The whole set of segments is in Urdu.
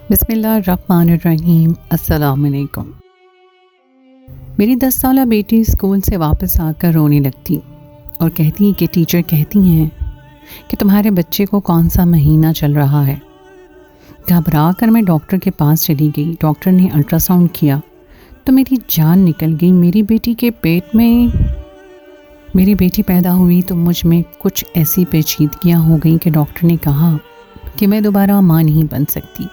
بسم اللہ الرحمن الرحیم۔ السلام علیکم۔ میری 10 سالہ بیٹی اسکول سے واپس آ کر رونے لگتی اور کہتی کہ ٹیچر کہتی ہیں کہ تمہارے بچے کو کون سا مہینہ چل رہا ہے۔ گھبرا کر میں ڈاکٹر کے پاس چلی گئی۔ ڈاکٹر نے الٹرا ساؤنڈ کیا تو میری جان نکل گئی۔ میری بیٹی کے پیٹ میں میری بیٹی پیدا ہوئی تو مجھ میں کچھ ایسی پیچیدگیاں ہو گئیں کہ ڈاکٹر نے کہا کہ میں دوبارہ ماں نہیں بن سکتی۔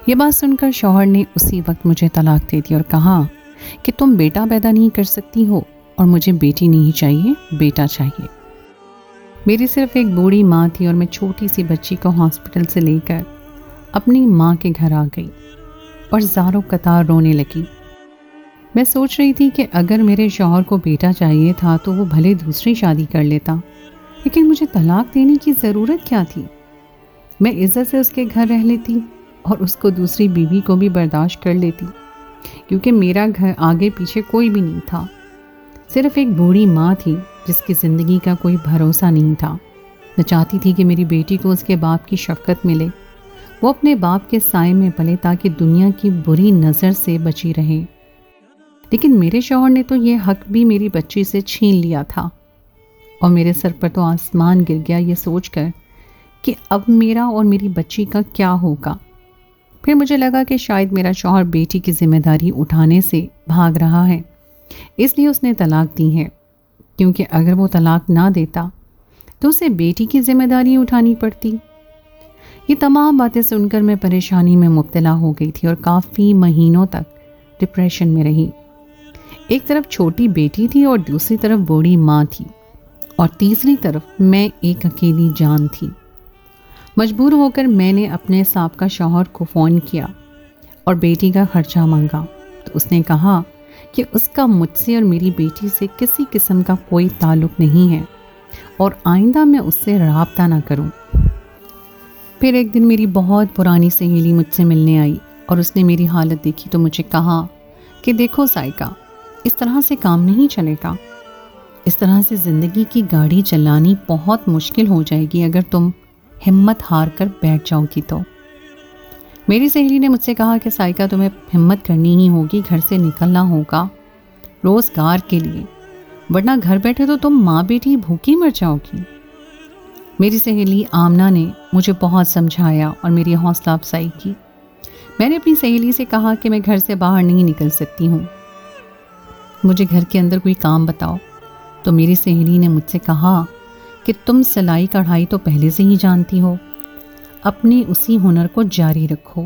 یہ بات سن کر شوہر نے اسی وقت مجھے طلاق دے دی اور کہا کہ تم بیٹا پیدا نہیں کر سکتی ہو اور مجھے بیٹی نہیں چاہیے، بیٹا چاہیے۔ میری صرف ایک بوڑھی ماں تھی اور میں چھوٹی سی بچی کو ہاسپٹل سے لے کر اپنی ماں کے گھر آ گئی اور زاروں قطار رونے لگی۔ میں سوچ رہی تھی کہ اگر میرے شوہر کو بیٹا چاہیے تھا تو وہ بھلے دوسری شادی کر لیتا، لیکن مجھے طلاق دینے کی ضرورت کیا تھی؟ میں عزت سے اس کے گھر رہ لیتی اور اس کو دوسری بیوی کو بھی برداشت کر لیتی، کیونکہ میرا گھر آگے پیچھے کوئی بھی نہیں تھا، صرف ایک بوڑھی ماں تھی جس کی زندگی کا کوئی بھروسہ نہیں تھا۔ میں چاہتی تھی کہ میری بیٹی کو اس کے باپ کی شفقت ملے، وہ اپنے باپ کے سائے میں پلے تاکہ دنیا کی بری نظر سے بچی رہے، لیکن میرے شوہر نے تو یہ حق بھی میری بچی سے چھین لیا تھا اور میرے سر پر تو آسمان گر گیا یہ سوچ کر کہ اب میرا اور میری بچی کا کیا ہوگا۔ پھر مجھے لگا کہ شاید میرا شوہر بیٹی کی ذمہ داری اٹھانے سے بھاگ رہا ہے، اس لیے اس نے طلاق دی ہے، کیونکہ اگر وہ طلاق نہ دیتا تو اسے بیٹی کی ذمہ داری اٹھانی پڑتی۔ یہ تمام باتیں سن کر میں پریشانی میں مبتلا ہو گئی تھی اور کافی مہینوں تک ڈپریشن میں رہی۔ ایک طرف چھوٹی بیٹی تھی اور دوسری طرف بوڑھی ماں تھی اور تیسری طرف میں ایک اکیلی جان تھی۔ مجبور ہو کر میں نے اپنے سابقہ شوہر کو فون کیا اور بیٹی کا خرچہ مانگا تو اس نے کہا کہ اس کا مجھ سے اور میری بیٹی سے کسی قسم کا کوئی تعلق نہیں ہے اور آئندہ میں اس سے رابطہ نہ کروں۔ پھر ایک دن میری بہت پرانی سہیلی مجھ سے ملنے آئی اور اس نے میری حالت دیکھی تو مجھے کہا کہ دیکھو ذائقہ، اس طرح سے کام نہیں چلے گا، اس طرح سے زندگی کی گاڑی چلانی بہت مشکل ہو جائے گی اگر تم ہمت ہار کر بیٹھ جاؤ گی تو۔ میری سہیلی نے مجھ سے کہا کہ ذائقہ تمہیں ہمت کرنی ہی ہوگی، گھر سے نکلنا ہوگا روزگار کے لیے، ورنہ گھر بیٹھے تو تم ماں بیٹی بھوکی مر جاؤ گی۔ میری سہیلی آمنہ نے مجھے بہت سمجھایا اور میری حوصلہ افزائی کی۔ میں نے اپنی سہیلی سے کہا کہ میں گھر سے باہر نہیں نکل سکتی ہوں، مجھے گھر کے اندر کوئی کام بتاؤ۔ تو میری سہیلی نے مجھ سے کہا کہ تم سلائی کڑھائی تو پہلے سے ہی جانتی ہو، اپنے اسی ہنر کو جاری رکھو۔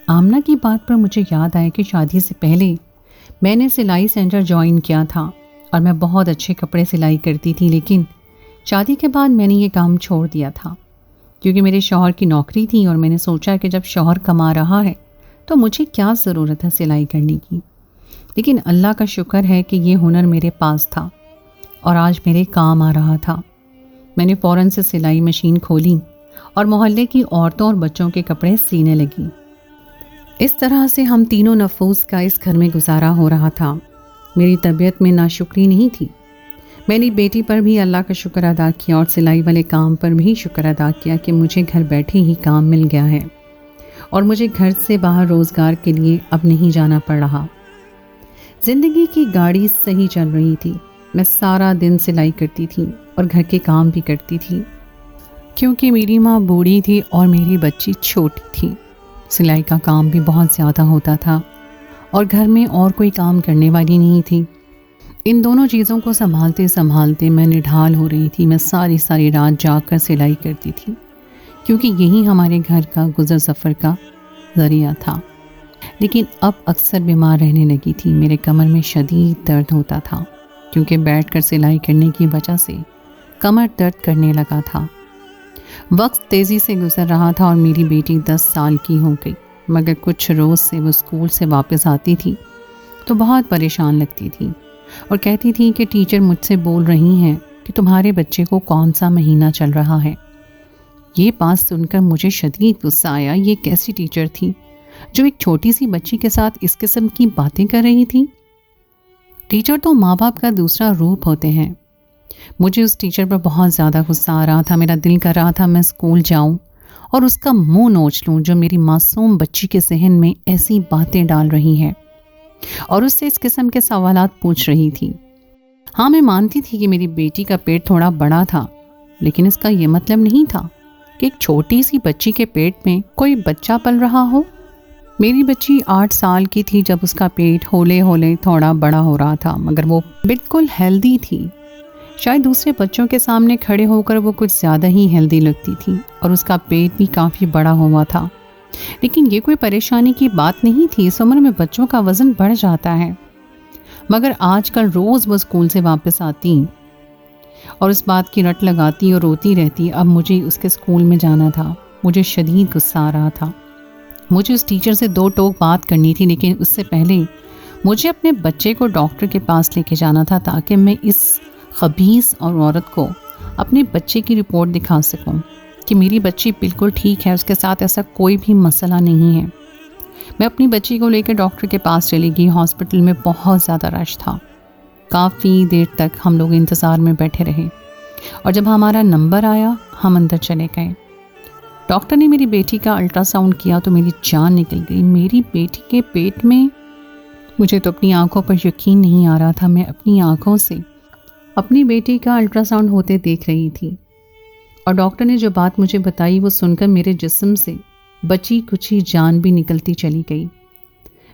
آمنہ کی بات پر مجھے یاد آیا کہ شادی سے پہلے میں نے سلائی سینٹر جوائن کیا تھا اور میں بہت اچھے کپڑے سلائی کرتی تھی، لیکن شادی کے بعد میں نے یہ کام چھوڑ دیا تھا کیونکہ میرے شوہر کی نوکری تھی اور میں نے سوچا کہ جب شوہر کما رہا ہے تو مجھے کیا ضرورت ہے سلائی کرنے کی۔ لیکن اللہ کا شکر ہے کہ یہ ہنر میرے پاس تھا اور آج میرے کام آ رہا تھا۔ میں نے فوراً سے سلائی مشین کھولی اور محلے کی عورتوں اور بچوں کے کپڑے سینے لگی۔ اس طرح سے ہم تینوں نفوس کا اس گھر میں گزارا ہو رہا تھا۔ میری طبیعت میں ناشکری نہیں تھی، میں نے بیٹی پر بھی اللہ کا شکر ادا کیا اور سلائی والے کام پر بھی شکر ادا کیا کہ مجھے گھر بیٹھے ہی کام مل گیا ہے اور مجھے گھر سے باہر روزگار کے لیے اب نہیں جانا پڑ رہا۔ زندگی کی گاڑی صحیح چل رہی تھی، میں سارا دن سلائی کرتی تھی اور گھر کے کام بھی کرتی تھی کیونکہ میری ماں بوڑھی تھی اور میری بچی چھوٹی تھی۔ سلائی کا کام بھی بہت زیادہ ہوتا تھا اور گھر میں اور کوئی کام کرنے والی نہیں تھی۔ ان دونوں چیزوں کو سنبھالتے سنبھالتے میں نڈھال ہو رہی تھی۔ میں ساری رات جاگ کر سلائی کرتی تھی کیونکہ یہی ہمارے گھر کا گزر سفر کا ذریعہ تھا۔ لیکن اب اکثر بیمار رہنے لگی تھی۔ میرے کمر میں شدید درد ہوتا تھا کیونکہ بیٹھ کر سلائی کرنے کی وجہ سے کمر درد کرنے لگا تھا۔ وقت تیزی سے گزر رہا تھا اور میری بیٹی 10 سال کی ہو گئی، مگر کچھ روز سے وہ اسکول سے واپس آتی تھی تو بہت پریشان لگتی تھی اور کہتی تھی کہ ٹیچر مجھ سے بول رہی ہیں کہ تمہارے بچے کو کون سا مہینہ چل رہا ہے۔ یہ بات سن کر مجھے شدید غصہ آیا۔ یہ کیسی ٹیچر تھی جو ایک چھوٹی سی بچی کے ساتھ اس قسم کی باتیں کر رہی تھی؟ ٹیچر تو ماں باپ کا دوسرا روپ ہوتے ہیں۔ مجھے اس ٹیچر پر بہت زیادہ غصہ آ رہا تھا۔ میرا دل کر رہا تھا میں اسکول جاؤں اور اس کا منہ نوچ لوں جو میری معصوم بچی کے ذہن میں ایسی باتیں ڈال رہی ہے اور اس سے اس قسم کے سوالات پوچھ رہی تھی۔ ہاں، میں مانتی تھی کہ میری بیٹی کا پیٹ تھوڑا بڑا تھا، لیکن اس کا یہ مطلب نہیں تھا کہ ایک چھوٹی سی بچی کے پیٹ میں کوئی بچہ پل رہا ہو۔ میری بچی 8 سال کی تھی جب اس کا پیٹ ہولے ہولے تھوڑا بڑا ہو رہا تھا، مگر وہ بالکل ہیلدی تھی۔ شاید دوسرے بچوں کے سامنے کھڑے ہو کر وہ کچھ زیادہ ہی ہیلدی لگتی تھی اور اس کا پیٹ بھی کافی بڑا ہوا تھا، لیکن یہ کوئی پریشانی کی بات نہیں تھی۔ اس عمر میں بچوں کا وزن بڑھ جاتا ہے، مگر آج کل روز وہ اسکول سے واپس آتی اور اس بات کی رٹ لگاتی اور روتی رہتی۔ اب مجھے اس کے اسکول میں جانا تھا۔ مجھے شدید غصہ آ رہا تھا۔ مجھے اس ٹیچر سے 2 ٹوک بات کرنی تھی، لیکن اس سے پہلے مجھے اپنے بچے کو ڈاکٹر کے پاس لے کے جانا تھا تاکہ میں اس خبیث اور عورت کو اپنے بچے کی رپورٹ دکھا سکوں کہ میری بچی بالکل ٹھیک ہے، اس کے ساتھ ایسا کوئی بھی مسئلہ نہیں ہے۔ میں اپنی بچی کو لے کے ڈاکٹر کے پاس چلی گئی۔ ہاسپٹل میں بہت زیادہ رش تھا۔ کافی دیر تک ہم لوگ انتظار میں بیٹھے رہے اور جب ہمارا نمبر آیا ہم اندر چلے گئے۔ ڈاکٹر نے میری بیٹی کا الٹرا ساؤنڈ کیا تو میری جان نکل گئی۔ میری بیٹی کے پیٹ میں، مجھے تو اپنی آنکھوں پر یقین نہیں آ رہا تھا۔ میں اپنی آنکھوں سے اپنی بیٹی کا الٹرا ساؤنڈ ہوتے دیکھ رہی تھی اور ڈاکٹر نے جو بات مجھے بتائی وہ سن کر میرے جسم سے بچی کچھ ہی جان بھی نکلتی چلی گئی۔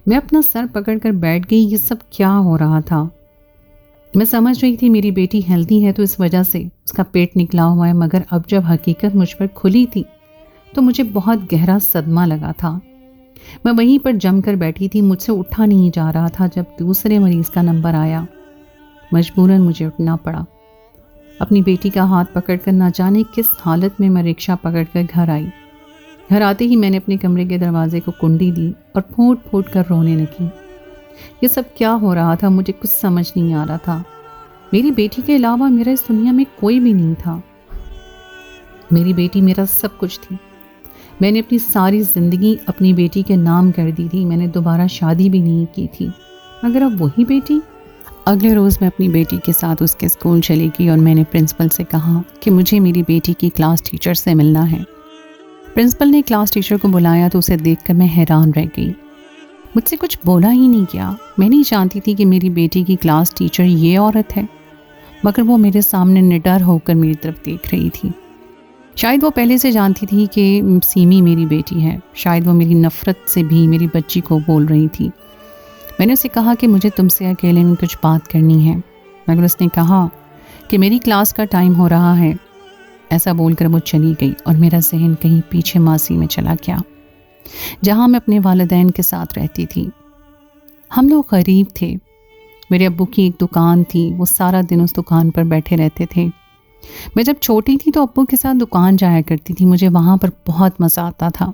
میں اپنا سر پکڑ کر بیٹھ گئی۔ یہ سب کیا ہو رہا تھا؟ میں سمجھ رہی تھی میری بیٹی ہیلدی ہے تو اس وجہ سے اس کا پیٹ نکلا ہوا ہے، مگر اب جب حقیقت مجھ پر کھلی تھی تو مجھے بہت گہرا صدمہ لگا تھا۔ میں وہیں پر جم کر بیٹھی تھی، مجھ سے اٹھا نہیں جا رہا تھا۔ جب دوسرے مریض کا نمبر آیا مجبوراً مجھے اٹھنا پڑا۔ اپنی بیٹی کا ہاتھ پکڑ کر نہ جانے کس حالت میں رکشہ پکڑ کر گھر آئی۔ گھر آتے ہی میں نے اپنے کمرے کے دروازے کو کنڈی دی اور پھوٹ پھوٹ کر رونے لگی۔ یہ سب کیا ہو رہا تھا؟ مجھے کچھ سمجھ نہیں آ رہا تھا۔ میری بیٹی کے علاوہ میرا اس دنیا میں کوئی بھی نہیں تھا۔ میری بیٹی میرا سب کچھ تھی۔ میں نے اپنی ساری زندگی اپنی بیٹی کے نام کر دی تھی۔ میں نے دوبارہ شادی بھی نہیں کی تھی، مگر اب وہی بیٹی۔ اگلے روز میں اپنی بیٹی کے ساتھ اس کے اسکول چلی گئی اور میں نے پرنسپل سے کہا کہ مجھے میری بیٹی کی کلاس ٹیچر سے ملنا ہے۔ پرنسپل نے کلاس ٹیچر کو بلایا تو اسے دیکھ کر میں حیران رہ گئی۔ مجھ سے کچھ بولا ہی نہیں گیا۔ میں نہیں جانتی تھی کہ میری بیٹی کی کلاس ٹیچر یہ عورت ہے، مگر وہ میرے سامنے نڈر ہو کر میری طرف دیکھ رہی تھی۔ شاید وہ پہلے سے جانتی تھی کہ سیمی میری بیٹی ہے۔ شاید وہ میری نفرت سے بھی میری بچی کو بول رہی تھی۔ میں نے اسے کہا کہ مجھے تم سے اکیلے میں کچھ بات کرنی ہے، مگر اس نے کہا کہ میری کلاس کا ٹائم ہو رہا ہے۔ ایسا بول کر وہ چلی گئی اور میرا ذہن کہیں پیچھے ماضی میں چلا گیا، جہاں میں اپنے والدین کے ساتھ رہتی تھی۔ ہم لوگ غریب تھے۔ میرے ابو کی ایک دکان تھی، وہ سارا دن اس دکان پر بیٹھے رہتے تھے۔ میں جب چھوٹی تھی تو ابو کے ساتھ دکان جایا کرتی تھی، مجھے وہاں پر بہت مزہ آتا تھا۔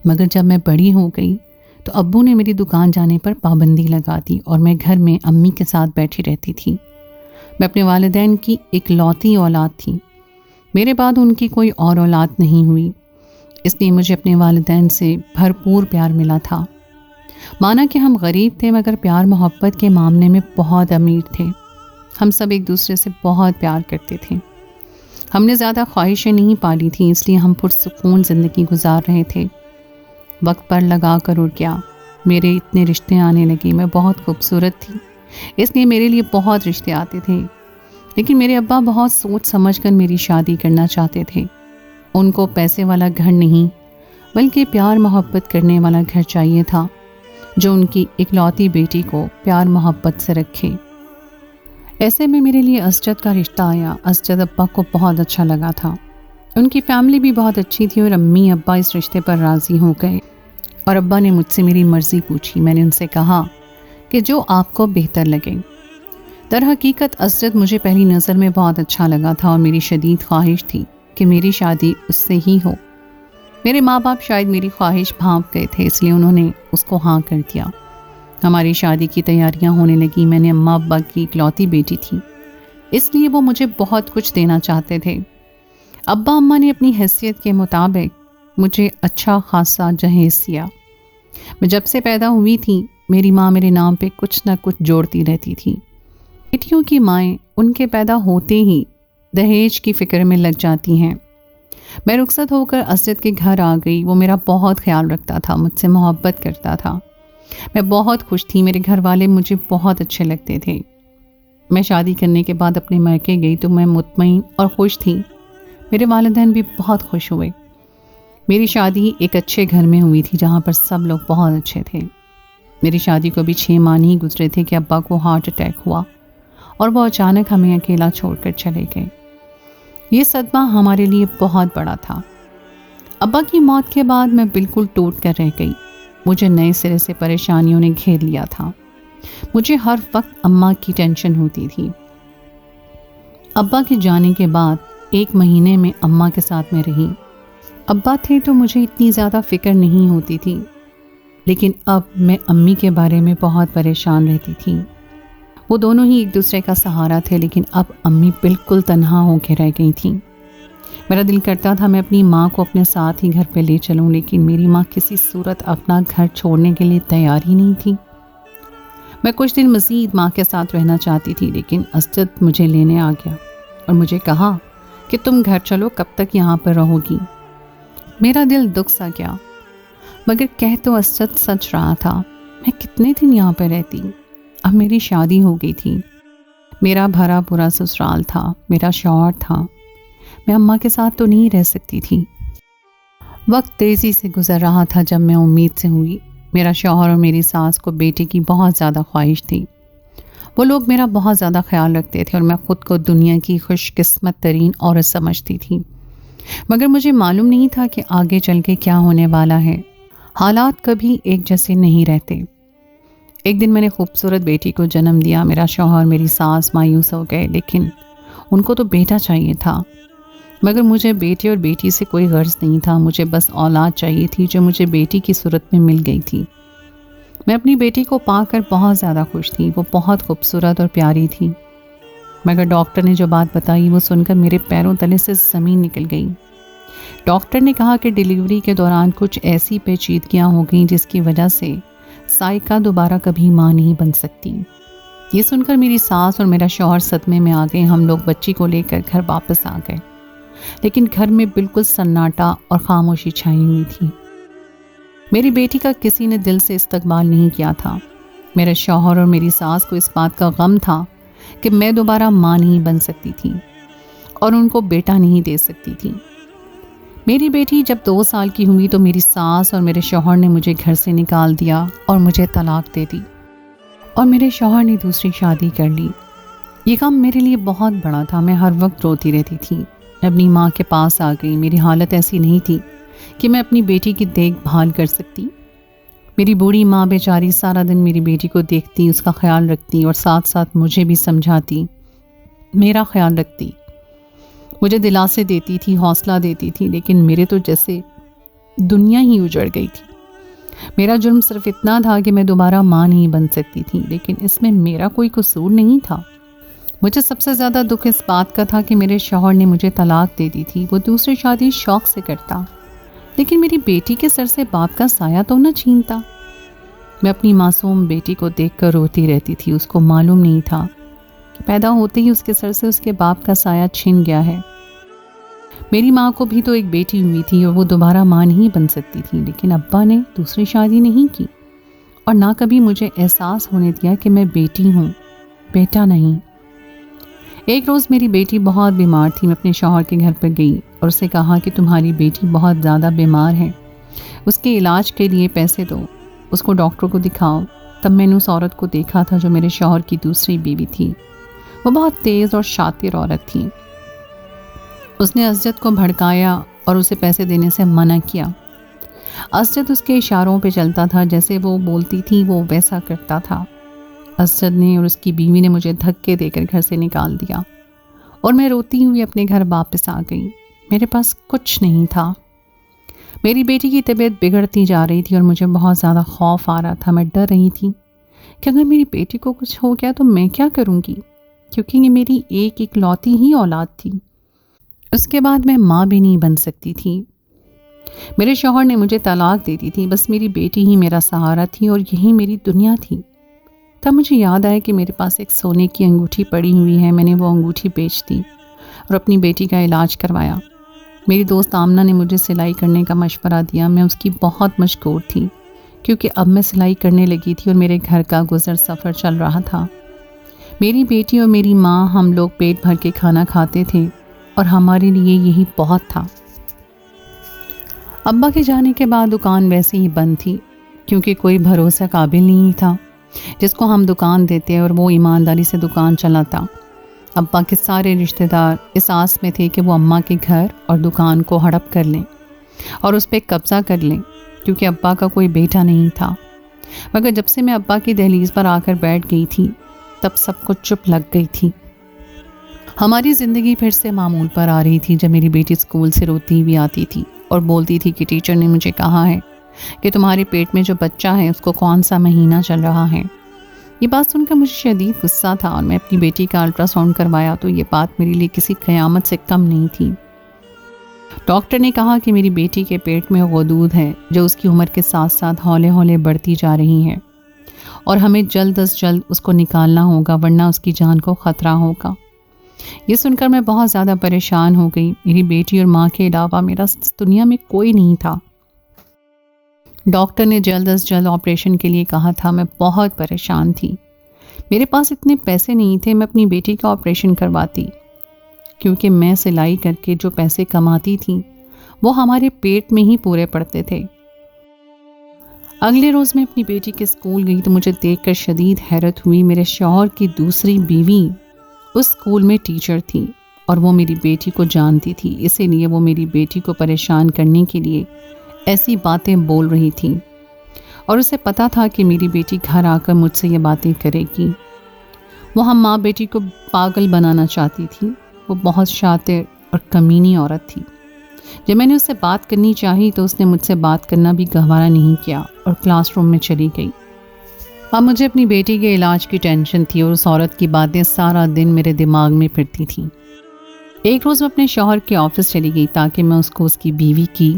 مگر جب میں بڑی ہو گئی تو ابو نے میری دکان جانے پر پابندی لگا دی اور میں گھر میں امی کے ساتھ بیٹھی رہتی تھی۔ میں اپنے والدین کی اکلوتی اولاد تھی۔ میرے بعد ان کی کوئی اور اولاد نہیں ہوئی، اس لیے مجھے اپنے والدین سے بھرپور پیار ملا تھا۔ مانا کہ ہم غریب تھے مگر پیار محبت کے معاملے میں بہت امیر تھے۔ ہم سب ایک دوسرے سے بہت پیار کرتے تھے۔ ہم نے زیادہ خواہشیں نہیں پالی تھیں، اس لیے ہم پرسکون زندگی گزار رہے تھے۔ وقت پر لگا کر اڑ گیا، میرے اتنے رشتے آنے لگے۔ میں بہت خوبصورت تھی، اس لیے میرے لیے بہت رشتے آتے تھے، لیکن میرے ابا بہت سوچ سمجھ کر میری شادی کرنا چاہتے تھے۔ ان کو پیسے والا گھر نہیں بلکہ پیار محبت کرنے والا گھر چاہیے تھا، جو ان کی اکلوتی بیٹی کو پیار محبت سے رکھے۔ ایسے میں میرے لیے اسجد کا رشتہ آیا۔ اسجد ابا کو بہت اچھا لگا تھا، ان کی فیملی بھی بہت اچھی تھی اور امی ابا اس رشتے پر راضی ہو گئے اور ابا نے مجھ سے میری مرضی پوچھی۔ میں نے ان سے کہا کہ جو آپ کو بہتر لگے۔ در حقیقت اسجد مجھے پہلی نظر میں بہت اچھا لگا تھا اور میری شدید خواہش تھی کہ میری شادی اس سے ہی ہو۔ میرے ماں باپ شاید میری خواہش بھانپ گئے تھے، اس لیے انہوں نے اس کو ہاں کر دیا۔ ہماری شادی کی تیاریاں ہونے لگی۔ میں نے اماں ابا کی اکلوتی بیٹی تھی، اس لیے وہ مجھے بہت کچھ دینا چاہتے تھے۔ ابا اماں نے اپنی حیثیت کے مطابق مجھے اچھا خاصا جہیز دیا۔ میں جب سے پیدا ہوئی تھی میری ماں میرے نام پہ کچھ نہ کچھ جوڑتی رہتی تھی۔ بیٹیوں کی مائیں ان کے پیدا ہوتے ہی دہیج کی فکر میں لگ جاتی ہیں۔ میں رخصت ہو کر اسجد کے گھر آ گئی۔ وہ میرا بہت خیال رکھتا تھا، مجھ سے محبت کرتا تھا۔ میں بہت خوش تھی، میرے گھر والے مجھے بہت اچھے لگتے تھے۔ میں شادی کرنے کے بعد اپنے مائکے گئی تو میں مطمئن اور خوش تھی۔ میرے والدین بھی بہت خوش ہوئے۔ میری شادی ایک اچھے گھر میں ہوئی تھی جہاں پر سب لوگ بہت اچھے تھے۔ میری شادی کو بھی 6 ماہ نہیں گزرے تھے کہ ابا کو ہارٹ اٹیک ہوا اور وہ اچانک ہمیں اکیلا چھوڑ کر چلے گئے۔ یہ صدمہ ہمارے لیے بہت بڑا تھا۔ ابا کی موت کے بعد میں بالکل ٹوٹ کر رہ گئی۔ مجھے نئے سرے سے پریشانیوں نے گھیر لیا تھا۔ مجھے ہر وقت اماں کی ٹینشن ہوتی تھی۔ ابا کے جانے کے بعد 1 مہینے میں اماں کے ساتھ میں رہی۔ ابا تھے تو مجھے اتنی زیادہ فکر نہیں ہوتی تھی، لیکن اب میں امی کے بارے میں بہت پریشان رہتی تھی۔ وہ دونوں ہی ایک دوسرے کا سہارا تھے، لیکن اب امی بالکل تنہا ہو کے رہ گئی تھیں۔ میرا دل کرتا تھا میں اپنی ماں کو اپنے ساتھ ہی گھر پہ لے چلوں، لیکن میری ماں کسی صورت اپنا گھر چھوڑنے کے لیے تیار ہی نہیں تھی۔ میں کچھ دن مزید ماں کے ساتھ رہنا چاہتی تھی، لیکن اسجد مجھے لینے آ گیا اور مجھے کہا کہ تم گھر چلو، کب تک یہاں پر رہو گی؟ میرا دل دکھ سا گیا، مگر کہہ تو اسجد سچ رہا تھا۔ میں کتنے دن یہاں پہ رہتی؟ اب میری شادی ہو گئی تھی، میرا بھرا پورا سسرال تھا، میرا شوہر تھا، میں اماں کے ساتھ تو نہیں رہ سکتی تھی۔ وقت تیزی سے گزر رہا تھا جب میں امید سے ہوئی۔ میرا شوہر اور میری ساس کو بیٹے کی بہت زیادہ خواہش تھی۔ وہ لوگ میرا بہت زیادہ خیال رکھتے تھے اور میں خود کو دنیا کی خوش قسمت ترین عورت سمجھتی تھی، مگر مجھے معلوم نہیں تھا کہ آگے چل کے کیا ہونے والا ہے۔ حالات کبھی ایک جیسے نہیں رہتے۔ ایک دن میں نے خوبصورت بیٹی کو جنم دیا۔ میرا شوہر میری ساس مایوس ہو گئے، لیکن ان کو تو بیٹا چاہیے تھا، مگر مجھے بیٹے اور بیٹی سے کوئی غرض نہیں تھا۔ مجھے بس اولاد چاہیے تھی جو مجھے بیٹی کی صورت میں مل گئی تھی۔ میں اپنی بیٹی کو پا کر بہت زیادہ خوش تھی۔ وہ بہت خوبصورت اور پیاری تھی، مگر ڈاکٹر نے جو بات بتائی وہ سن کر میرے پیروں تلے سے زمین نکل گئی۔ ڈاکٹر نے کہا کہ ڈیلیوری کے دوران کچھ ایسی پیچیدگیاں ہو گئیں جس کی وجہ سے سائقہ دوبارہ کبھی ماں نہیں بن سکتی۔ یہ سن کر میری ساس اور میرا شوہر صدمے میں آ گئے۔ ہم لوگ بچی کو لے کر گھر واپس آ گئے، لیکن گھر میں بالکل سناٹا اور خاموشی چھائی ہوئی تھی۔ میری بیٹی کا کسی نے دل سے استقبال نہیں کیا تھا۔ میرے شوہر اور میری ساس کو اس بات کا غم تھا کہ میں دوبارہ ماں نہیں بن سکتی تھی اور ان کو بیٹا نہیں دے سکتی تھی۔ میری بیٹی جب 2 سال کی ہوئی تو میری ساس اور میرے شوہر نے مجھے گھر سے نکال دیا اور مجھے طلاق دے دی، اور میرے شوہر نے دوسری شادی کر لی۔ یہ غم میرے لیے بہت بڑا تھا۔ میں ہر وقت روتی رہتی تھی۔ میں اپنی ماں کے پاس آ گئی۔ میری حالت ایسی نہیں تھی کہ میں اپنی بیٹی کی دیکھ بھال کر سکتی۔ میری بوڑھی ماں بیچاری سارا دن میری بیٹی کو دیکھتی، اس کا خیال رکھتی اور ساتھ ساتھ مجھے بھی سمجھاتی، میرا خیال رکھتی، مجھے دلاسے دیتی تھی، حوصلہ دیتی تھی، لیکن میرے تو جیسے دنیا ہی اجڑ گئی تھی۔ میرا جرم صرف اتنا تھا کہ میں دوبارہ ماں نہیں بن سکتی تھی، لیکن اس میں میرا کوئی قصور نہیں تھا۔ مجھے سب سے زیادہ دکھ اس بات کا تھا کہ میرے شوہر نے مجھے طلاق دے دی تھی۔ وہ دوسری شادی شوق سے کرتا، لیکن میری بیٹی کے سر سے باپ کا سایہ تو نہ چھینتا۔ میں اپنی معصوم بیٹی کو دیکھ کر روتی رہتی تھی۔ اس کو معلوم نہیں تھا کہ پیدا ہوتے ہی اس کے سر سے اس کے باپ کا سایہ چھن گیا ہے۔ میری ماں کو بھی تو ایک بیٹی ہوئی تھی اور وہ دوبارہ ماں نہیں بن سکتی تھی، لیکن ابا نے دوسری شادی نہیں کی اور نہ کبھی مجھے احساس ہونے دیا کہ میں بیٹی ہوں، بیٹا نہیں۔ ایک روز میری بیٹی بہت بیمار تھی۔ میں اپنے شوہر کے گھر پر گئی اور اسے کہا کہ تمہاری بیٹی بہت زیادہ بیمار ہے، اس کے علاج کے لیے پیسے دو، اس کو ڈاکٹر کو دکھاؤ۔ تب میں نے اس عورت کو دیکھا تھا جو میرے شوہر کی دوسری بیوی تھی۔ وہ بہت تیز اور شاطر عورت تھی۔ اس نے اسجد کو بھڑکایا اور اسے پیسے دینے سے منع کیا۔ اسجد اس کے اشاروں پہ چلتا تھا، جیسے وہ بولتی تھی وہ ویسا کرتا تھا۔ اسجد نے اور اس کی بیوی نے مجھے دھکے دے کر گھر سے نکال دیا اور میں روتی ہوئی اپنے گھر واپس آ گئی۔ میرے پاس کچھ نہیں تھا۔ میری بیٹی کی طبیعت بگڑتی جا رہی تھی اور مجھے بہت زیادہ خوف آ رہا تھا۔ میں ڈر رہی تھی کہ اگر میری بیٹی کو کچھ ہو گیا تو میں کیا کروں گی، کیونکہ یہ میری ایک اکلوتی ہی اولاد تھی۔ اس کے بعد میں ماں بھی نہیں بن سکتی تھی۔ میرے شوہر نے مجھے طلاق دے دی تھی، بس میری بیٹی ہی میرا سہارا تھی اور یہی میری دنیا تھی۔ تب مجھے یاد آیا کہ میرے پاس ایک سونے کی انگوٹھی پڑی ہوئی ہے۔ میں نے وہ انگوٹھی بیچ دی اور اپنی بیٹی کا علاج کروایا۔ میری دوست آمنہ نے مجھے سلائی کرنے کا مشورہ دیا. میں اس کی بہت مشکور تھی کیونکہ اب میں سلائی کرنے لگی تھی اور میرے گھر کا گزر سفر چل رہا تھا. میری بیٹی اور میری ماں ہم لوگ پیٹ بھر کے کھانا کھاتے تھے اور ہمارے لیے یہی بہت تھا. ابا کے جانے کے بعد دکان ویسے ہی بند تھی کیونکہ کوئی بھروسہ قابل نہیں تھا جس کو ہم دکان دیتے اور وہ ایمانداری سے دکان چلاتا. ابا کے سارے رشتہ دار اس آس میں تھے کہ وہ اماں کے گھر اور دکان کو ہڑپ کر لیں اور اس پہ قبضہ کر لیں کیونکہ ابا کا کوئی بیٹا نہیں تھا. مگر جب سے میں ابا کی دہلیز پر آ کر بیٹھ گئی تھی تب سب کو چپ لگ گئی تھی. ہماری زندگی پھر سے معمول پر آ رہی تھی. جب میری بیٹی اسکول سے روتی ہوئی آتی تھی اور بولتی تھی کہ ٹیچر نے مجھے کہا ہے کہ تمہارے پیٹ میں جو بچہ ہے اس کو کون سا مہینہ چل رہا ہے. یہ بات سن کر مجھے شدید غصہ تھا اور میں اپنی بیٹی کا الٹرا ساؤنڈ کروایا تو یہ بات میرے لیے کسی قیامت سے کم نہیں تھی. ڈاکٹر نے کہا کہ میری بیٹی کے پیٹ میں غدود ہے جو اس کی عمر کے ساتھ ساتھ ہولے ہولے بڑھتی جا رہی ہے اور ہمیں جلد از جلد اس کو نکالنا ہوگا ورنہ اس کی جان کو خطرہ ہوگا. یہ سن کر میں بہت زیادہ پریشان ہو گئی. میری بیٹی اور ماں کے علاوہ میرا اس دنیا میں کوئی نہیں تھا. ڈاکٹر نے جلد از جلد آپریشن کے لیے کہا تھا. میں بہت پریشان تھی. میرے پاس اتنے پیسے نہیں تھے میں اپنی بیٹی کا آپریشن کرواتی کیونکہ میں سلائی کر کے جو پیسے کماتی تھی وہ ہمارے پیٹ میں ہی پورے پڑتے تھے. اگلے روز میں اپنی بیٹی کے اسکول گئی تو مجھے دیکھ کر شدید حیرت ہوئی. میرے شوہر کی دوسری بیوی اس اسکول میں ٹیچر تھی اور وہ میری بیٹی کو جانتی تھی. اسی لیے وہ میری بیٹی کو پریشان کرنے کے لیے ایسی باتیں بول رہی تھی اور اسے پتا تھا کہ میری بیٹی گھر آ کر مجھ سے یہ باتیں کرے گی. وہ ہم ماں بیٹی کو پاگل بنانا چاہتی تھی. وہ بہت شاطر اور کمینی عورت تھی. جب میں نے اس سے بات کرنی چاہی تو اس نے مجھ سے بات کرنا بھی گوارا نہیں کیا اور کلاس روم میں چلی گئی. اب مجھے اپنی بیٹی کے علاج کی ٹینشن تھی اور اس عورت کی باتیں سارا دن میرے دماغ میں پھرتی تھیں. ایک روز میں اپنے شوہر کے آفس چلی گئی تاکہ میں اس کو اس کی بیوی کی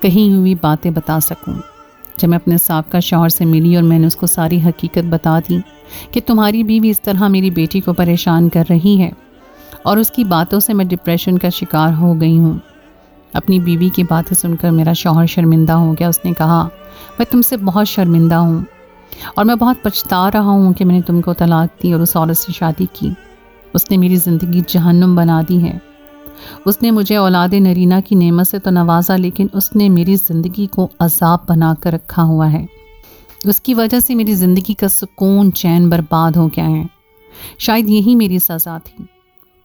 کہیں ہوئی باتیں بتا سکوں. جب میں اپنے سابقہ شوہر سے ملی اور میں نے اس کو ساری حقیقت بتا دی کہ تمہاری بیوی اس طرح میری بیٹی کو پریشان کر رہی ہے اور اس کی باتوں سے میں ڈپریشن کا شکار ہو گئی ہوں. اپنی بیوی کی باتیں سن کر میرا شوہر شرمندہ ہو گیا. اس نے کہا میں تم سے بہت شرمندہ ہوں اور میں بہت پچھتا رہا ہوں کہ میں نے تم کو طلاق دی اور اس عورت سے شادی کی. اس نے میری زندگی جہنم بنا دی ہے. اس نے مجھے اولاد نرینہ کی نعمت سے تو نوازا لیکن اس نے میری زندگی کو عذاب بنا کر رکھا ہوا ہے. اس کی وجہ سے میری زندگی کا سکون چین برباد ہو گیا ہے. شاید یہی میری سزا تھی.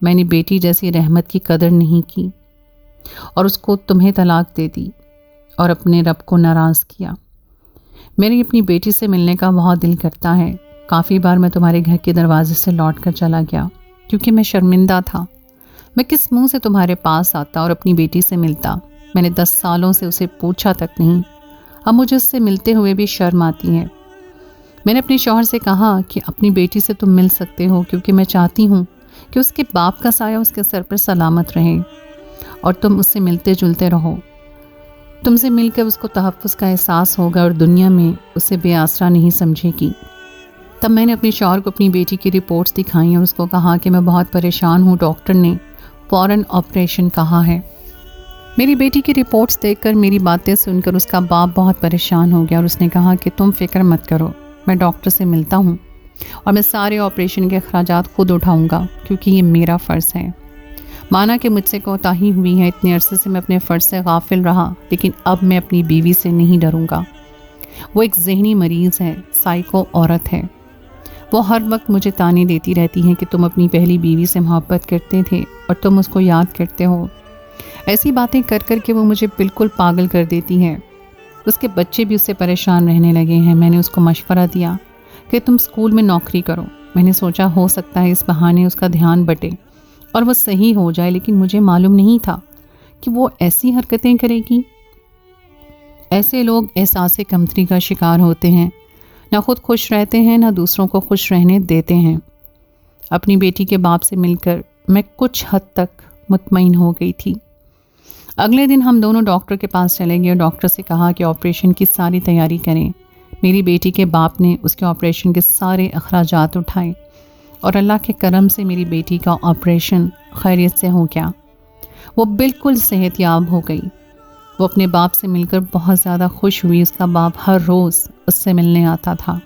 میں نے بیٹی جیسی رحمت کی قدر نہیں کی اور اس کو تمہیں طلاق دے دی اور اپنے رب کو ناراض کیا. میری اپنی بیٹی سے ملنے کا بہت دل کرتا ہے. کافی بار میں تمہارے گھر کے دروازے سے لوٹ کر چلا گیا کیونکہ میں شرمندہ تھا. میں کس منہ سے تمہارے پاس آتا اور اپنی بیٹی سے ملتا. میں نے 10 سالوں سے اسے پوچھا تک نہیں. اب مجھے اس سے ملتے ہوئے بھی شرم آتی ہے. میں نے اپنے شوہر سے کہا کہ اپنی بیٹی سے تم مل سکتے ہو کیونکہ میں چاہتی ہوں کہ اس کے باپ کا سایہ اس کے سر پر سلامت رہے اور تم اس سے ملتے جلتے رہو. تم سے مل کر اس کو تحفظ کا احساس ہوگا اور دنیا میں اسے بے آسرا نہیں سمجھے گی. تب میں نے اپنے شوہر کو اپنی بیٹی کی رپورٹس دکھائیں اور اس کو کہا کہ میں بہت پریشان ہوں. ڈاکٹر نے فوراً آپریشن کہا ہے. میری بیٹی کی رپورٹس دیکھ کر میری باتیں سن کر اس کا باپ بہت پریشان ہو گیا اور اس نے کہا کہ تم فکر مت کرو, میں ڈاکٹر سے ملتا ہوں اور میں سارے آپریشن کے اخراجات خود اٹھاؤں گا کیونکہ یہ میرا فرض ہے. مانا کہ مجھ سے کوتاہی ہوئی ہے. اتنے عرصے سے میں اپنے فرض سے غافل رہا لیکن اب میں اپنی بیوی سے نہیں ڈروں گا. وہ ایک ذہنی مریض ہے, سائیکو عورت ہے. وہ ہر وقت مجھے تانے دیتی رہتی ہے کہ تم اپنی پہلی بیوی سے محبت کرتے تھے اور تم اس کو یاد کرتے ہو. ایسی باتیں کر کر کے وہ مجھے بالکل پاگل کر دیتی ہے. اس کے بچے بھی اس سے پریشان رہنے لگے ہیں. میں نے اس کو مشورہ دیا کہ تم اسکول میں نوکری کرو. میں نے سوچا ہو سکتا ہے اس بہانے اس کا دھیان بٹے اور وہ صحیح ہو جائے, لیکن مجھے معلوم نہیں تھا کہ وہ ایسی حرکتیں کرے گی. ایسے لوگ احساس کمتری کا شکار ہوتے ہیں. نہ خود خوش رہتے ہیں نہ دوسروں کو خوش رہنے دیتے ہیں. اپنی بیٹی کے باپ سے مل کر میں کچھ حد تک مطمئن ہو گئی تھی. اگلے دن ہم دونوں ڈاکٹر کے پاس چلے گئے اور ڈاکٹر سے کہا کہ آپریشن کی ساری تیاری کریں. میری بیٹی کے باپ نے اس کے آپریشن کے سارے اخراجات اٹھائے اور اللہ کے کرم سے میری بیٹی کا آپریشن خیریت سے ہو گیا. وہ بالکل صحت یاب ہو گئی۔ وہ اپنے باپ سے مل کر بہت زیادہ خوش ہوئی۔ اس کا باپ ہر روز اس سے ملنے آتا تھا۔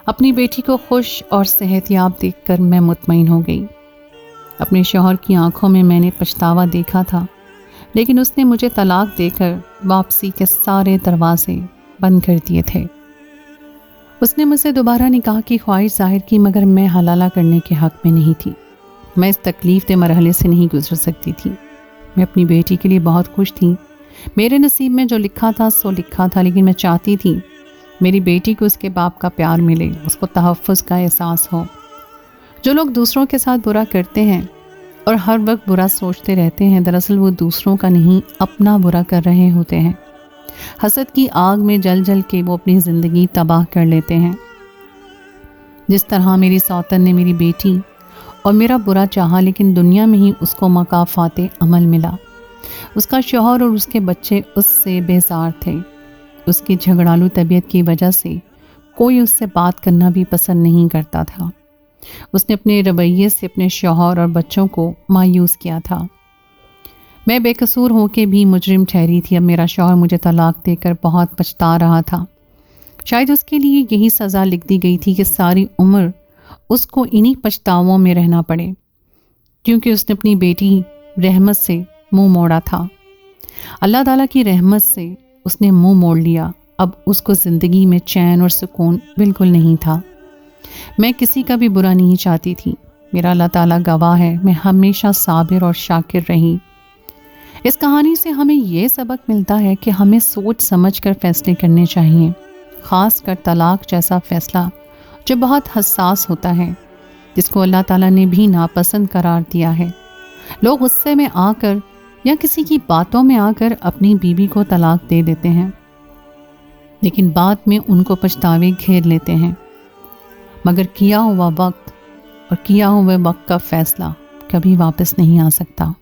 اپنی بیٹی کو خوش اور صحت یاب دیکھ کر میں مطمئن ہو گئی۔ اپنے شوہر کی آنکھوں میں نے پچھتاوا دیکھا تھا، لیکن اس نے مجھے طلاق دے کر واپسی کے سارے دروازے بند کر دیے تھے۔ اس نے مجھ سے دوبارہ نکاح کی خواہش ظاہر کی، مگر میں حلالہ کرنے کے حق میں نہیں تھی۔ میں اس تکلیف دہ مرحلے سے نہیں گزر سکتی تھی۔ میں اپنی بیٹی کے لیے بہت خوش تھی۔ میرے نصیب میں جو لکھا تھا سو لکھا تھا، لیکن میں چاہتی تھی میری بیٹی کو اس کے باپ کا پیار ملے، اس کو تحفظ کا احساس ہو۔ جو لوگ دوسروں کے ساتھ برا کرتے ہیں اور ہر وقت برا سوچتے رہتے ہیں، دراصل وہ دوسروں کا نہیں اپنا برا کر رہے ہوتے ہیں۔ حسد کی آگ میں جل جل کے وہ اپنی زندگی تباہ کر لیتے ہیں۔ جس طرح میری سوتن نے میری بیٹی اور میرا برا چاہا، لیکن دنیا میں ہی اس کو مکافات عمل ملا۔ اس کا شوہر اور اس کے بچے اس سے بیزار تھے۔ اس کی جھگڑالو طبیعت کی وجہ سے کوئی اس سے بات کرنا بھی پسند نہیں کرتا تھا۔ اس نے اپنے رویے سے اپنے شوہر اور بچوں کو مایوس کیا تھا۔ میں بے قصور ہو کے بھی مجرم ٹھہری تھی۔ اب میرا شوہر مجھے طلاق دے کر بہت پچھتا رہا تھا۔ شاید اس کے لیے یہی سزا لکھ دی گئی تھی کہ ساری عمر اس کو انہی پچھتاووں میں رہنا پڑے، کیونکہ اس نے اپنی بیٹی رحمت سے منہ موڑا تھا۔ اللہ تعالیٰ کی رحمت سے اس نے منہ موڑ لیا۔ اب اس کو زندگی میں چین اور سکون بالکل نہیں تھا۔ میں کسی کا بھی برا نہیں چاہتی تھی۔ میرا اللہ تعالیٰ گواہ ہے، میں ہمیشہ صابر اور شاکر رہی۔ اس کہانی سے ہمیں یہ سبق ملتا ہے کہ ہمیں سوچ سمجھ کر فیصلے کرنے چاہیے، خاص کر طلاق جیسا فیصلہ جو بہت حساس ہوتا ہے، جس کو اللہ تعالیٰ نے بھی ناپسند قرار دیا ہے۔ لوگ غصے میں آ کر یا کسی کی باتوں میں آ کر اپنی بیوی کو طلاق دے دیتے ہیں، لیکن بعد میں ان کو پچھتاوے گھیر لیتے ہیں، مگر کیا ہوا وقت اور کیا ہوئے وقت کا فیصلہ کبھی واپس نہیں آ سکتا۔